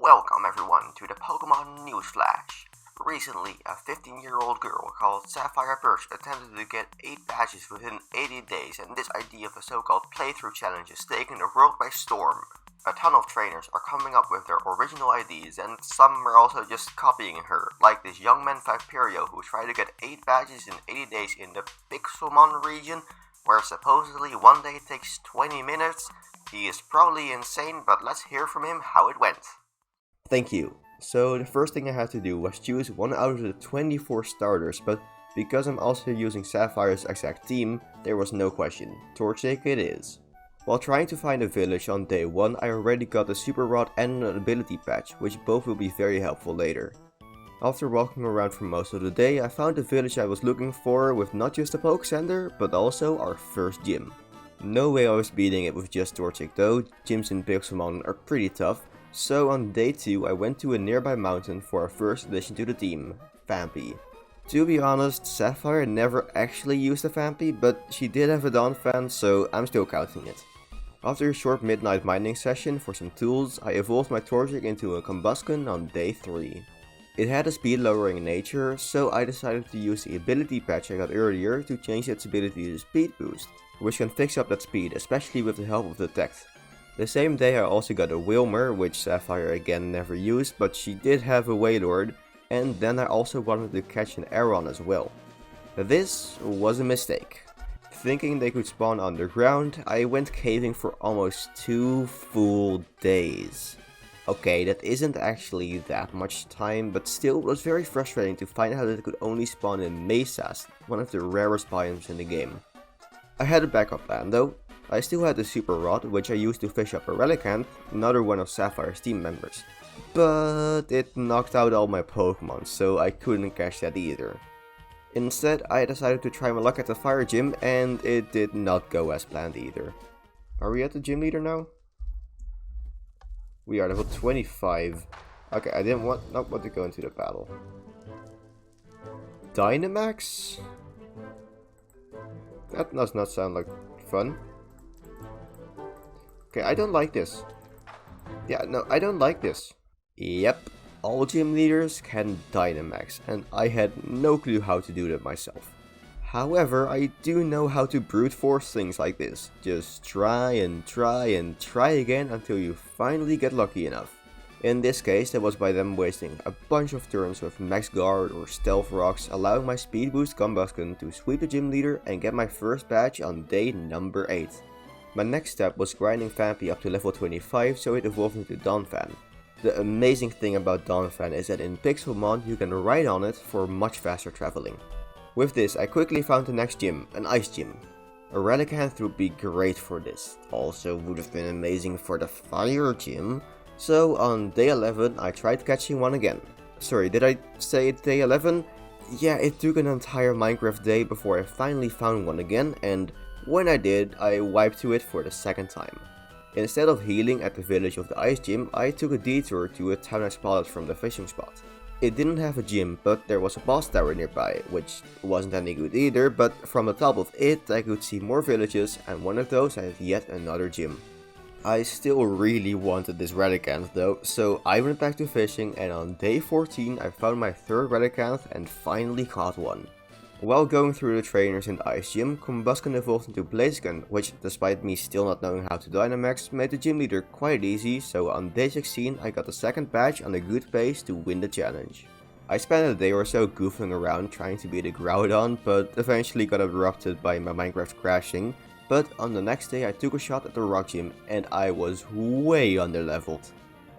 Welcome everyone to the Pokemon News Flash. Recently, a 15-year-old girl called Sapphire Birch attempted to get 8 badges within 80 days, and this idea of a so-called playthrough challenge is taking the world by storm. A ton of trainers are coming up with their original ideas, and some are also just copying her, like this young man Vaporeon who tried to get 8 badges in 80 days in the Pixelmon region, where supposedly one day takes 20 minutes. He is probably insane, but let's hear from him how it went. Thank you. So the first thing I had to do was choose one out of the 24 starters, but because I'm also using Sapphire's exact team, there was no question. Torchic it is. While trying to find a village on day 1, I already got a super rod and an ability patch, which both will be very helpful later. After walking around for most of the day, I found the village I was looking for with not just a Poke Center, but also our first gym. No way I was beating it with just Torchic though, gyms in Pixelmon are pretty tough. So on day 2 I went to a nearby mountain for our first addition to the team, Vampy. To be honest, Sapphire never actually used a Vampy, but she did have a Donphan, so I'm still counting it. After a short midnight mining session for some tools, I evolved my Torchic into a Combusken on day 3. It had a speed lowering nature, so I decided to use the ability patch I got earlier to change its ability to speed boost, which can fix up that speed, especially with the help of Detect. The same day I also got a Wilmer, which Sapphire again never used, but she did have a Wailord, and then I also wanted to catch an Aron as well. This was a mistake. Thinking they could spawn underground, I went caving for almost 2 full days. Okay, that isn't actually that much time, but still it was very frustrating to find out that it could only spawn in mesas, one of the rarest biomes in the game. I had a backup plan though. I still had the Super Rod, which I used to fish up a Relicanth, another one of Sapphire's team members. But it knocked out all my Pokemon, so I couldn't catch that either. Instead, I decided to try my luck at the Fire Gym, and it did not go as planned either. Are we at the gym leader now? We are level 25. Okay, I didn't want to go into the battle. Dynamax? That does not sound like fun. Okay, I don't like this. Yeah, no, I don't like this. Yep, all gym leaders can Dynamax, and I had no clue how to do that myself. However, I do know how to brute force things like this. Just try and try and try again until you finally get lucky enough. In this case, that was by them wasting a bunch of turns with Max Guard or Stealth Rocks, allowing my Speed Boost Combusken to sweep the gym leader and get my first badge on day number 8. My next step was grinding Vampy up to level 25 so it evolved into Donphan. The amazing thing about Donphan is that in Pixelmon you can ride on it for much faster traveling. With this I quickly found the next gym, an ice gym. A Relicanth would be great for this, also would have been amazing for the fire gym. So on day 11 I tried catching one again. Sorry, did I say day 11? Yeah, it took an entire Minecraft day before I finally found one again, and when I did, I wiped to it for the second time. Instead of healing at the village of the ice gym, I took a detour to a town I spotted from the fishing spot. It didn't have a gym, but there was a boss tower nearby, which wasn't any good either, but from the top of it I could see more villages, and one of those had yet another gym. I still really wanted this Relicanth though, so I went back to fishing, and on day 14 I found my third Relicanth and finally caught one. While going through the trainers in the ice gym, Combusken evolved into Blaziken, which despite me still not knowing how to Dynamax, made the gym leader quite easy, so on day 16 I got the second badge on a good pace to win the challenge. I spent a day or so goofing around trying to beat a Groudon, but eventually got interrupted by my Minecraft crashing. But on the next day I took a shot at the rock gym and I was way underleveled.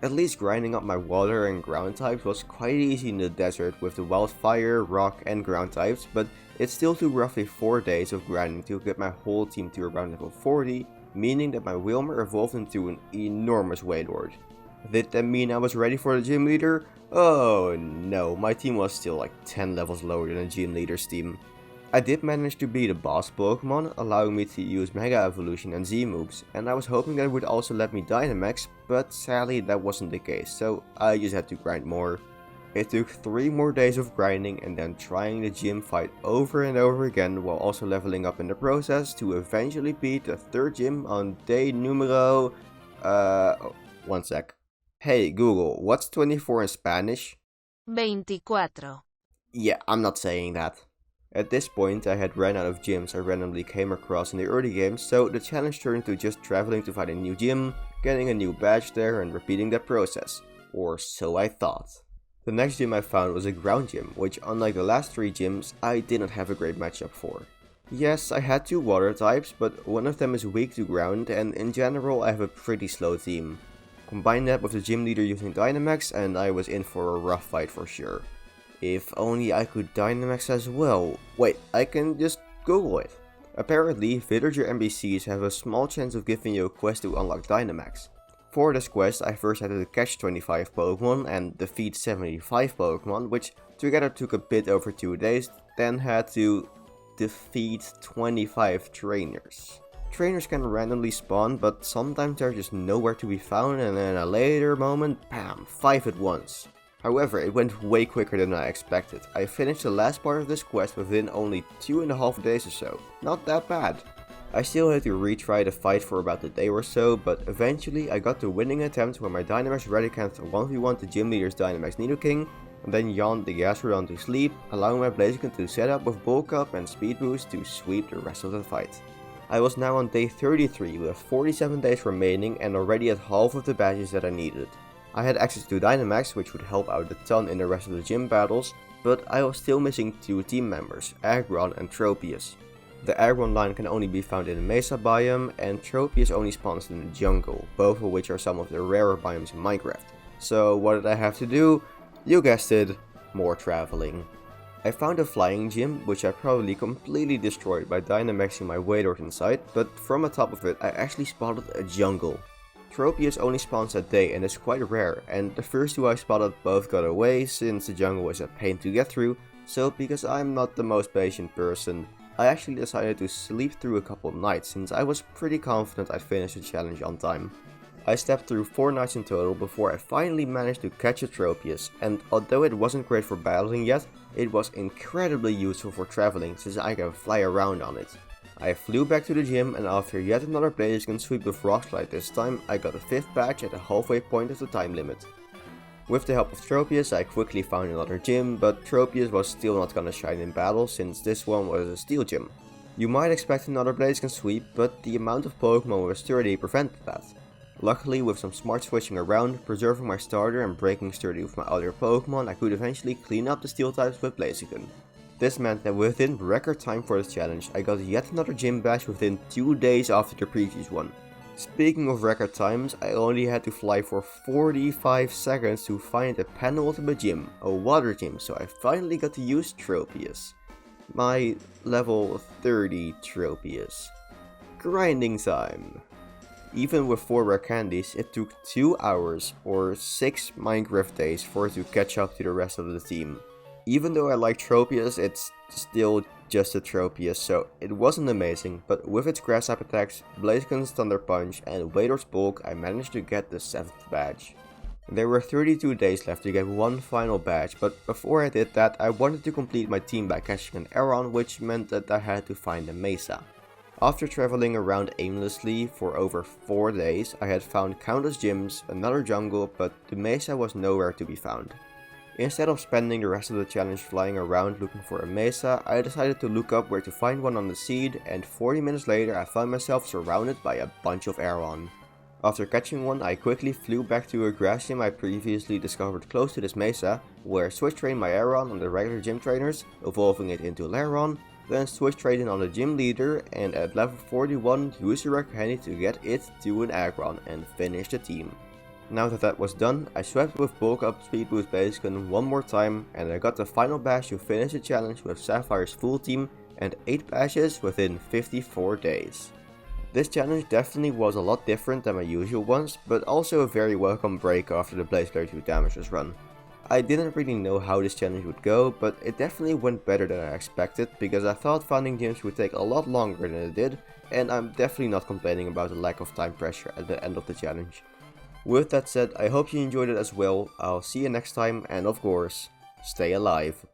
At least grinding up my water and ground types was quite easy in the desert with the wildfire, rock and ground types, but it still took roughly 4 days of grinding to get my whole team to around level 40, meaning that my Wilmer evolved into an enormous Wailord. Did that mean I was ready for the gym leader? Oh no, my team was still like 10 levels lower than a gym leader's team. I did manage to beat a boss Pokemon, allowing me to use Mega Evolution and Z moves, and I was hoping that it would also let me Dynamax, but sadly that wasn't the case, so I just had to grind more. It took 3 more days of grinding and then trying the gym fight over and over again while also leveling up in the process to eventually beat the third gym on day numero... one sec. Hey Google, what's 24 in Spanish? 24. Yeah, I'm not saying that. At this point, I had ran out of gyms I randomly came across in the early game, so the challenge turned to just traveling to find a new gym, getting a new badge there and repeating that process. Or so I thought. The next gym I found was a ground gym, which unlike the last 3 gyms, I didn't have a great matchup for. Yes, I had 2 water types, but one of them is weak to ground, and in general I have a pretty slow team. Combine that with the gym leader using Dynamax and I was in for a rough fight for sure. If only I could Dynamax as well. Wait, I can just Google it. Apparently, villager NPCs have a small chance of giving you a quest to unlock Dynamax. For this quest, I first had to catch 25 Pokemon and defeat 75 Pokemon, which together took a bit over 2 days, then had to defeat 25 trainers. Trainers can randomly spawn, but sometimes they're just nowhere to be found, and in a later moment, bam, 5 at once. However, it went way quicker than I expected. I finished the last part of this quest within only 2.5 days or so. Not that bad. I still had to retry the fight for about a day or so, but eventually I got the winning attempt when my Dynamax Redicant 1v1 the gym leader's Dynamax Nidoking, and then yawned the Gastrodon to sleep, allowing my Blaziken to set up with Bulk Up and Speed Boost to sweep the rest of the fight. I was now on day 33 with 47 days remaining and already at half of the badges that I needed. I had access to Dynamax, which would help out a ton in the rest of the gym battles, but I was still missing 2 team members, Aggron and Tropius. The Aggron line can only be found in the Mesa biome, and Tropius only spawns in the jungle, both of which are some of the rarer biomes in Minecraft. So what did I have to do? You guessed it, more traveling. I found a flying gym, which I probably completely destroyed by Dynamaxing my Wailord inside, but from the top of it I actually spotted a jungle. Tropius only spawns a day and is quite rare, and the first 2 I spotted both got away since the jungle is a pain to get through, so because I'm not the most patient person, I actually decided to sleep through a couple nights since I was pretty confident I'd finish the challenge on time. I stepped through 4 nights in total before I finally managed to catch a Tropius, and although it wasn't great for battling yet, it was incredibly useful for traveling since I can fly around on it. I flew back to the gym, and after yet another Blaziken sweep with Rock Slide this time, I got a 5th badge at the halfway point of the time limit. With the help of Tropius, I quickly found another gym, but Tropius was still not gonna shine in battle since this one was a steel gym. You might expect another Blaziken sweep, but the amount of Pokemon with Sturdy prevented that. Luckily, with some smart switching around, preserving my starter and breaking Sturdy with my other Pokemon, I could eventually clean up the steel types with Blaziken. This meant that within record time for this challenge, I got yet another gym badge within 2 days after the previous one. Speaking of record times, I only had to fly for 45 seconds to find a penultimate gym, a water gym, so I finally got to use Tropius. My level 30 Tropius. Grinding time. Even with 4 rare candies, it took 2 hours or 6 Minecraft days for it to catch up to the rest of the team. Even though I like Tropius, it's still just a Tropius, so it wasn't amazing, but with its grass type attacks, Blaziken's Thunder Punch and Wailord's Bulk, I managed to get the 7th badge. There were 32 days left to get one final badge, but before I did that, I wanted to complete my team by catching an Aron, which meant that I had to find a Mesa. After traveling around aimlessly for over 4 days, I had found countless gyms, another jungle, but the Mesa was nowhere to be found. Instead of spending the rest of the challenge flying around looking for a Mesa, I decided to look up where to find one on the seed, and 40 minutes later I found myself surrounded by a bunch of Aron. After catching one, I quickly flew back to a grass gym I previously discovered close to this Mesa, where I switch trained my Aron on the regular gym trainers, evolving it into Lairon, then switch trading on the gym leader, and at level 41 used the rare candy to get it to an Aggron and finish the team. Now that was done, I swept with Bulk Up Speed Boost Blaziken one more time, and I got the final badge to finish the challenge with Sapphire's full team and 8 badges within 54 days. This challenge definitely was a lot different than my usual ones, but also a very welcome break after the Blaze Blade 2 Damages run. I didn't really know how this challenge would go, but it definitely went better than I expected, because I thought finding gyms would take a lot longer than it did, and I'm definitely not complaining about the lack of time pressure at the end of the challenge. With that said, I hope you enjoyed it as well. I'll see you next time, and of course, stay alive.